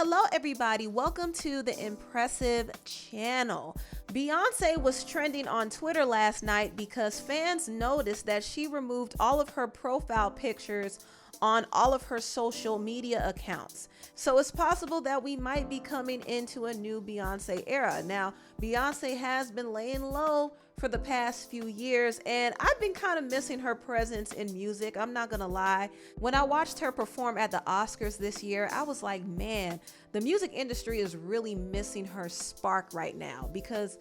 Hello everybody, welcome to the Empressive channel. Beyonce was trending on Twitter last night because fans noticed that she removed all of her profile pictures on all of her social media accounts. So it's possible that we might be coming into a new Beyonce era. Now, Beyonce has been laying low for the past few years, and I've been kind of missing her presence in music. I'm not gonna lie. When I watched her perform at the Oscars this year, I was like, man, the music industry is really missing her spark right now, because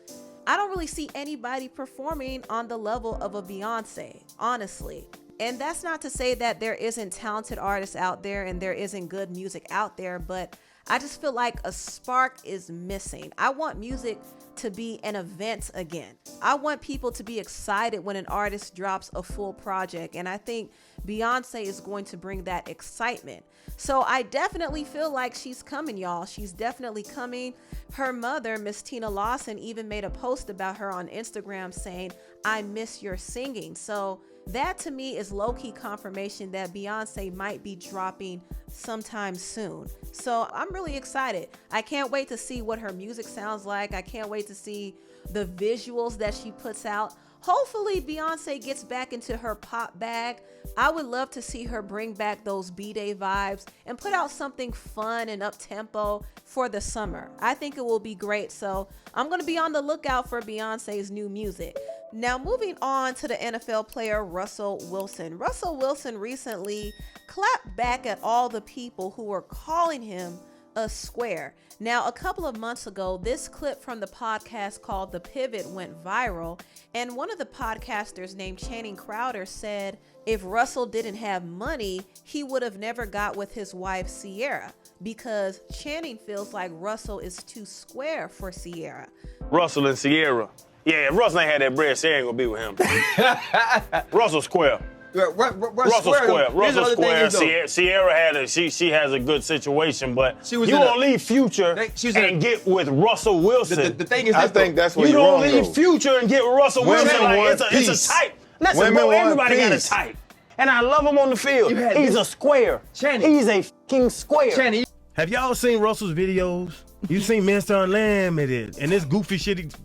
I don't really see anybody performing on the level of a Beyonce, honestly. And that's not to say that there isn't talented artists out there and there isn't good music out there, but I just feel like a spark is missing. I want music to be an event again. I want people to be excited when an artist drops a full project, and I think Beyonce is going to bring that excitement. So I definitely feel like she's coming, y'all. She's definitely coming. Her mother, Miss Tina Lawson, even made a post about her on Instagram saying, "I miss your singing." So that to me is low-key confirmation that Beyonce might be dropping sometime soon. So I'm really excited. I can't wait to see what her music sounds like. I can't wait to see the visuals that she puts out. Hopefully Beyonce gets back into her pop bag. I would love to see her bring back those B-Day vibes and put out something fun and up-tempo for the summer. I think it will be great. So I'm going to be on the lookout for Beyonce's new music. Now, moving on to the NFL player Russell Wilson. Russell Wilson recently clapped back at all the people who were calling him a square. Now, a couple of months ago, this clip from the podcast called The Pivot went viral, and one of the podcasters named Channing Crowder said if Russell didn't have money, he would have never got with his wife Ciara, because Channing feels like Russell is too square for Ciara. Russell and Ciara. Yeah, if Russell ain't had that bread, Ciara ain't gonna be with him. Russell square. Russell square. Russell square. Ciara had she has a good situation, but you don't leave Future and get with Russell Wilson. The thing is, I think that's what you don't leave Future and get Russell Wilson. Like, it's a type. Listen, bro, everybody got a type, and I love him on the field. He's a square. He's a fucking square. Have y'all seen Russell's videos? You seen Mr. Unlimited and this goofy shit.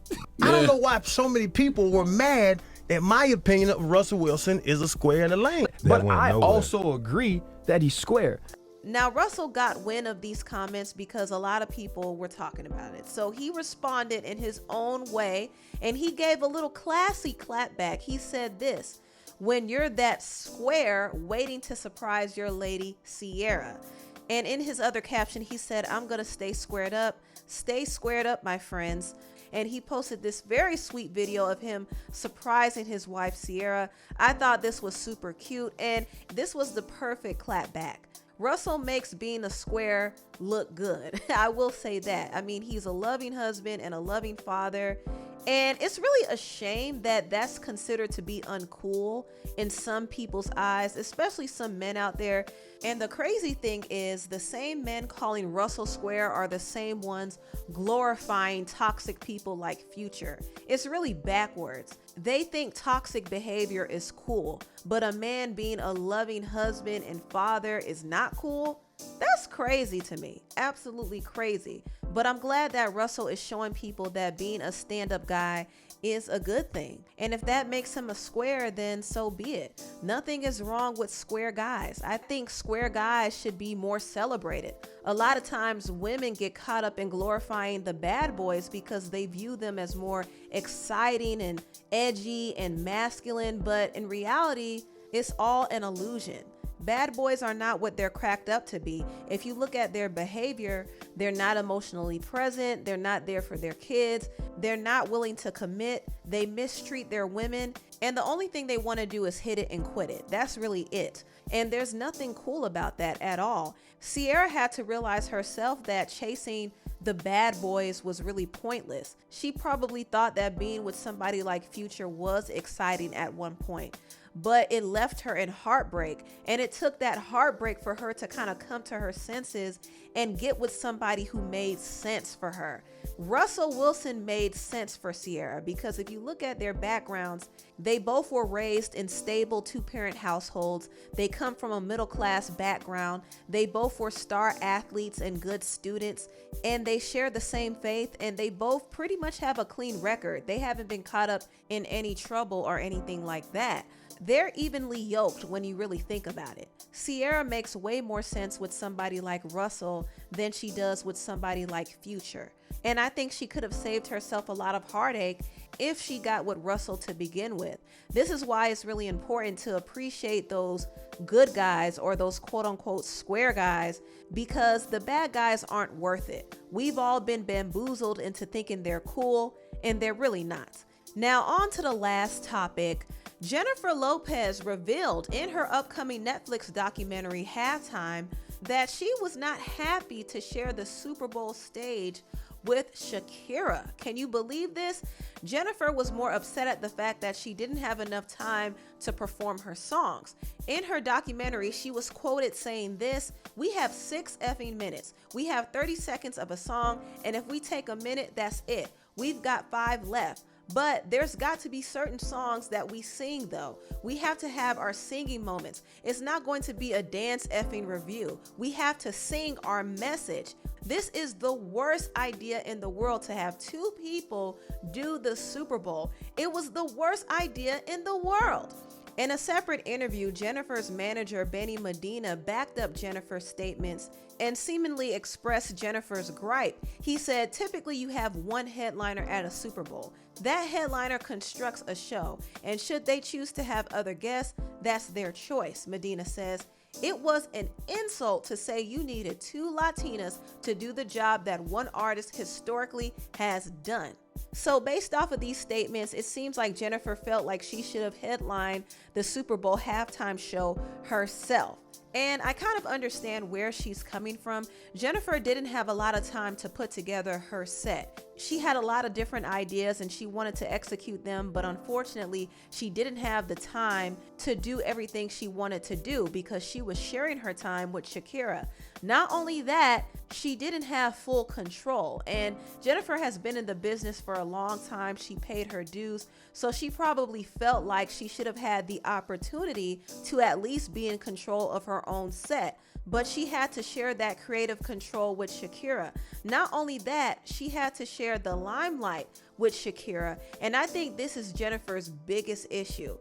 I don't know why so many people were mad that my opinion of Russell Wilson is a square in the lane. But I also agree that he's square. Now, Russell got wind of these comments because a lot of people were talking about it. So he responded in his own way, and he gave a little classy clap back. He said this: "When you're that square waiting to surprise your lady, Ciara." And in his other caption, he said, "I'm going to stay squared up. Stay squared up, my friends." And he posted this very sweet video of him surprising his wife, Ciara. I thought this was super cute, and this was the perfect clap back. Russell makes being a square look good. I will say that. I mean, he's a loving husband and a loving father. And it's really a shame that that's considered to be uncool in some people's eyes, especially some men out there. And the crazy thing is, the same men calling Russell square are the same ones glorifying toxic people like Future. It's really backwards. They think toxic behavior is cool, but a man being a loving husband and father is not cool. That's crazy to me. Absolutely crazy. But I'm glad that Russell is showing people that being a stand-up guy is a good thing. And if that makes him a square, then so be it. Nothing is wrong with square guys. I think square guys should be more celebrated. A lot of times women get caught up in glorifying the bad boys because they view them as more exciting and edgy and masculine, but in reality, it's all an illusion. Bad boys are not what they're cracked up to be. If you look at their behavior, they're not emotionally present. They're not there for their kids. They're not willing to commit. They mistreat their women. And the only thing they want to do is hit it and quit it. That's really it. And there's nothing cool about that at all. Ciara had to realize herself that chasing the bad boys was really pointless. She probably thought that being with somebody like Future was exciting at one point. but it left her in heartbreak. And it took that heartbreak for her to kind of come to her senses and get with somebody who made sense for her. Russell Wilson made sense for Ciara because if you look at their backgrounds, they both were raised in stable two-parent households. They come from a middle-class background. They both were star athletes and good students, and they share the same faith, and they both pretty much have a clean record. They haven't been caught up in any trouble or anything like that. They're evenly yoked when you really think about it. Ciara makes way more sense with somebody like Russell than she does with somebody like Future. And I think she could have saved herself a lot of heartache if she got with Russell to begin with. This is why it's really important to appreciate those good guys or those quote unquote square guys, because the bad guys aren't worth it. We've all been bamboozled into thinking they're cool, and they're really not. Now on to the last topic. Jennifer Lopez revealed in her upcoming Netflix documentary Halftime that she was not happy to share the Super Bowl stage with Shakira. Can you believe this? Jennifer was more upset at the fact that she didn't have enough time to perform her songs. In her documentary, she was quoted saying this: "We have 6 effing minutes. We have 30 seconds of a song, and if we take a minute, that's it. We've got 5 left. But there's got to be certain songs that we sing though. We have to have our singing moments. It's not going to be a dance effing review. We have to sing our message." This is the worst idea in the world to have 2 people do the Super Bowl. It was the worst idea in the world. In a separate interview, Jennifer's manager, Benny Medina, backed up Jennifer's statements and seemingly expressed Jennifer's gripe. He said, "Typically you have one headliner at a Super Bowl. That headliner constructs a show, and should they choose to have other guests, that's their choice," Medina says. "It was an insult to say you needed 2 Latinas to do the job that one artist historically has done." So based off of these statements, it seems like Jennifer felt like she should have headlined the Super Bowl halftime show herself. And I kind of understand where she's coming from. Jennifer didn't have a lot of time to put together her set. She had a lot of different ideas and she wanted to execute them, but unfortunately, she didn't have the time to do everything she wanted to do because she was sharing her time with Shakira. Not only that, she didn't have full control, and Jennifer has been in the business for a long time. She paid her dues, so she probably felt like she should have had the opportunity to at least be in control of her own set. But she had to share that creative control with Shakira. Not only that, she had to share the limelight with Shakira, and I think this is Jennifer's biggest issue.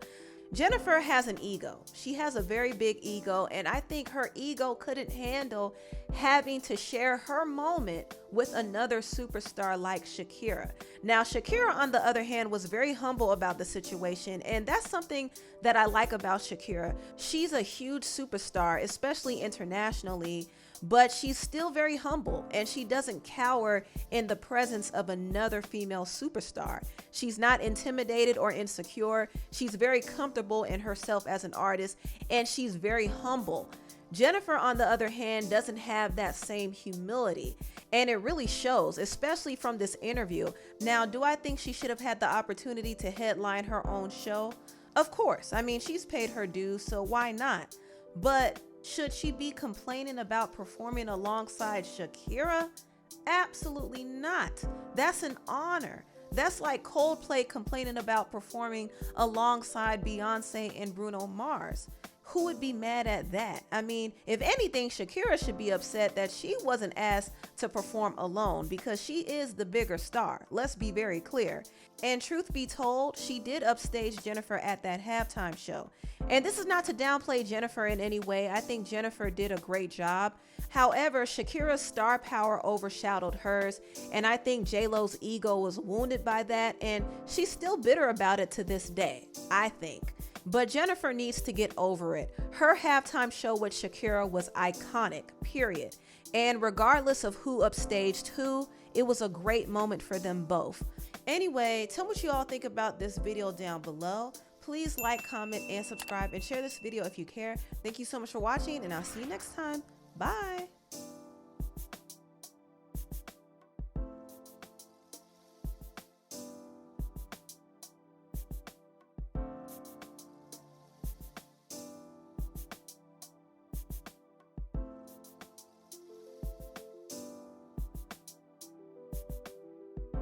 Jennifer has an ego. She has a very big ego, and I think her ego couldn't handle having to share her moment with another superstar like Shakira. Now, Shakira, on the other hand, was very humble about the situation, and that's something that I like about Shakira. She's a huge superstar, especially internationally, but she's still very humble, and she doesn't cower in the presence of another female superstar. She's not intimidated or insecure. She's very comfortable in herself as an artist, and she's very humble. Jennifer, on the other hand, doesn't have that same humility, and it really shows, especially from this interview. Now, do I think she should have had the opportunity to headline her own show? Of course. I mean, she's paid her dues, so why not? But should she be complaining about performing alongside Shakira? Absolutely not. That's an honor. That's like Coldplay complaining about performing alongside Beyonce and Bruno Mars. Who would be mad at that? I mean, if anything, Shakira should be upset that she wasn't asked to perform alone because she is the bigger star. Let's be very clear. And truth be told, she did upstage Jennifer at that halftime show. And this is not to downplay Jennifer in any way. I think Jennifer did a great job. However, Shakira's star power overshadowed hers, and I think J-Lo's ego was wounded by that, and she's still bitter about it to this day, I think. But Jennifer needs to get over it. Her halftime show with Shakira was iconic, period. And regardless of who upstaged who, it was a great moment for them both. Anyway, tell me what you all think about this video down below. Please like, comment, and subscribe, and share this video if you care. Thank you so much for watching, and I'll see you next time. Bye.